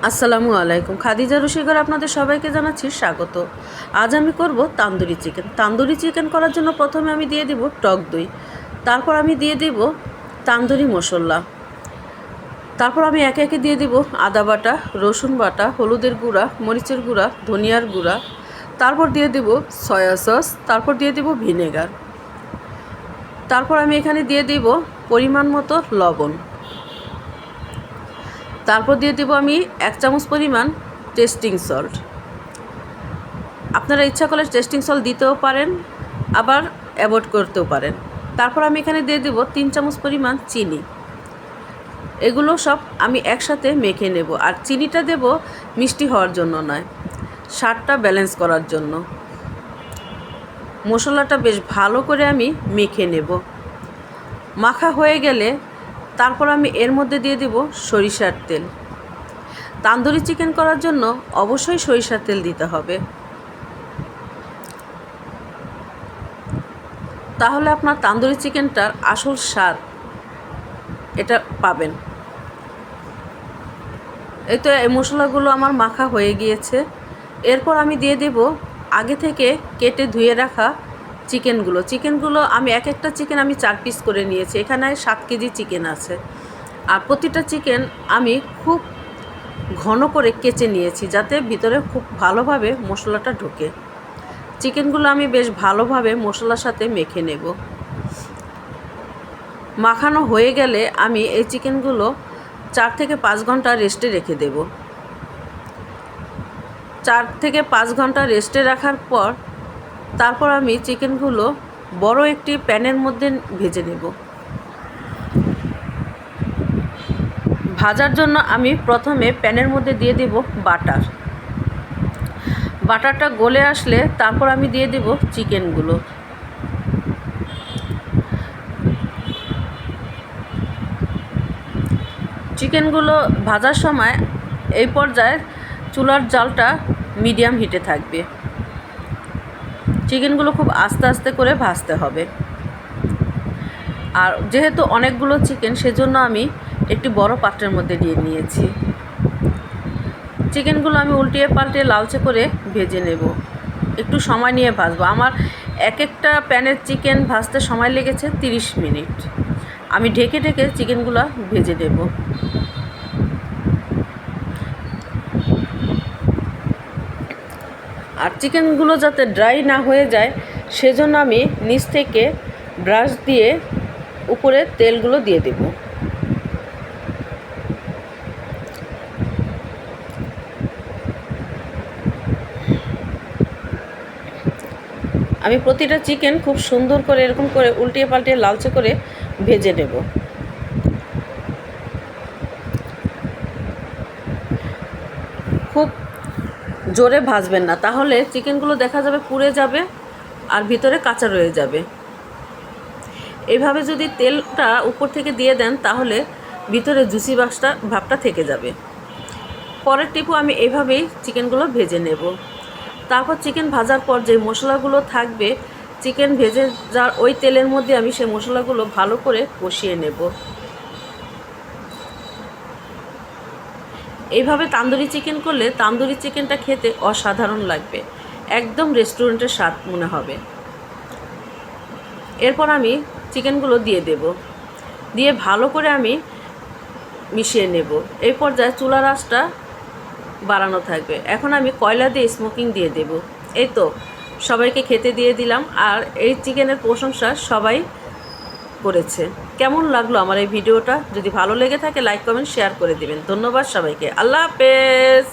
আসসালামু আলাইকুম। খাদিজা রুশিঘর আপনাদের সবাইকে জানাচ্ছি স্বাগত। আজ আমি করব তান্দুরি চিকেন। তান্দুরি চিকেন করার জন্য প্রথমে আমি দিয়ে দিব টক দই, তারপর আমি দিয়ে দিব তান্দুরি মশলা, তারপর আমি একে একে দিয়ে দিব আদা বাটা, রসুন বাটা, হলুদের গুঁড়া, মরিচের গুঁড়া, ধনিয়ার গুঁড়া, তারপর দিয়ে দিব সয়া সস, তারপর দিয়ে দিব ভিনেগার, তারপর আমি এখানে দিয়ে দিব পরিমাণ মতো লবণ, তারপর দিয়ে দেবো আমি 1 চামচ পরিমাণ টেস্টিং সল্ট। আপনারা ইচ্ছা করলে টেস্টিং সল্ট দিতেও পারেন, আবার অ্যাভয়েড করতেও পারেন। তারপর আমি এখানে দিয়ে দেবো 3 চামচ পরিমাণ চিনি। এগুলো সব আমি একসাথে মেখে নেব। আর চিনিটা দেব মিষ্টি হওয়ার জন্য নয়, স্বাদটা ব্যালেন্স করার জন্য। মশলাটা বেশ ভালো করে আমি মেখে নেব। মাখা হয়ে গেলে তারপর আমি এর মধ্যে দিয়ে দেব সরিষার তেল। তান্দুরি চিকেন করার জন্য অবশ্যই সরিষার তেল দিতে হবে, তাহলে আপনার তান্দুরি চিকেনটার আসল স্বাদ এটা পাবেন। এই তো এই মশলাগুলো আমার মাখা হয়ে গিয়েছে। এরপর আমি দিয়ে দেব আগে থেকে কেটে ধুয়ে রাখা চিকেনগুলো আমি এক একটা চিকেন আমি 4 পিস করে নিয়েছি। এখানে 7 কেজি চিকেন আছে। আর প্রতিটা চিকেন আমি খুব ঘন করে কেচে নিয়েছি, যাতে ভিতরে খুব ভালোভাবে মশলাটা ঢোকে। চিকেনগুলো আমি বেশ ভালোভাবে মশলার সাথে মেখে নেব। মাখানো হয়ে গেলে আমি এই চিকেনগুলো 4 থেকে 5 ঘন্টা রেস্টে রেখে দেব। 4 থেকে 5 ঘন্টা রেস্টে রাখার পর তারপর আমি চিকেনগুলো বড় একটি প্যানের মধ্যে ভেজে নেব। ভাজার জন্য আমি প্রথমে প্যানের মধ্যে দিয়ে দেব বাটারটা গলে আসলে তারপর আমি দিয়ে দেব চিকেনগুলো। চিকেনগুলো ভাজার সময় এই পর্যায়ে চুলার জালটা মিডিয়াম হিটে থাকবে। চিকেনগুলো খুব আস্তে আস্তে করে ভাজতে হবে। আর যেহেতু অনেকগুলো চিকেন, সেজন্য আমি একটি বড় পাত্রের মধ্যে দিয়ে নিয়েছি। চিকেনগুলো আমি উল্টিয়ে পাল্টিয়ে লালচে করে ভেজে নেব। একটু সময় নিয়ে ভাজবো। আমার এক একটা প্যানের চিকেন ভাজতে সময় লেগেছে 30 মিনিট। আমি ঢেকে ঢেকে চিকেনগুলো ভেজে নেব। আর চিকেনগুলো যাতে ড্রাই না হয়ে যায়, সেজন্য আমি নিচ থেকে ব্রাশ দিয়ে উপরে তেলগুলো দিয়ে দেব। আমি প্রতিটা চিকেন খুব সুন্দর করে এরকম করে উল্টিয়ে পাল্টিয়ে লালচে করে ভেজে নেব। খুব জোরে ভাজবেন না, তাহলে চিকেনগুলো দেখা যাবে পুড়ে যাবে আর ভিতরে কাঁচা রয়ে যাবে। এইভাবে যদি তেলটা উপর থেকে দিয়ে দেন, তাহলে ভিতরে জুসি ভাবটা থেকে যাবে। পরের টিপও আমি এইভাবেই চিকেনগুলো ভেজে নেব। তারপর চিকেন ভাজার পর যে মশলাগুলো থাকবে, চিকেন ভেজে যাওয়ার ওই তেলের মধ্যে আমি সেই মশলাগুলো ভালো করে কষিয়ে নেব। এইভাবে তান্দুরি চিকেন করলে তান্দুরি চিকেনটা খেতে অসাধারণ লাগবে, একদম রেস্টুরেন্টের স্বাদ মনে হবে। এরপর আমি চিকেনগুলো দিয়ে দেব, দিয়ে ভালো করে আমি মিশিয়ে নেব। এই পর্যায়ে চুলার আঁচটা বাড়ানো থাকবে। এখন আমি কয়লা দিয়ে স্মোকিং দিয়ে দেব। এই তো সবাইকে খেতে দিয়ে দিলাম। আর এই চিকেনের প্রশংসা সবাই করেছে। কেমন লাগলো আমার এই ভিডিওটা? যদি ভালো লেগে থাকে লাইক কমেন্ট শেয়ার করে দিবেন। ধন্যবাদ সবাইকে। আল্লাহ হাফেজ।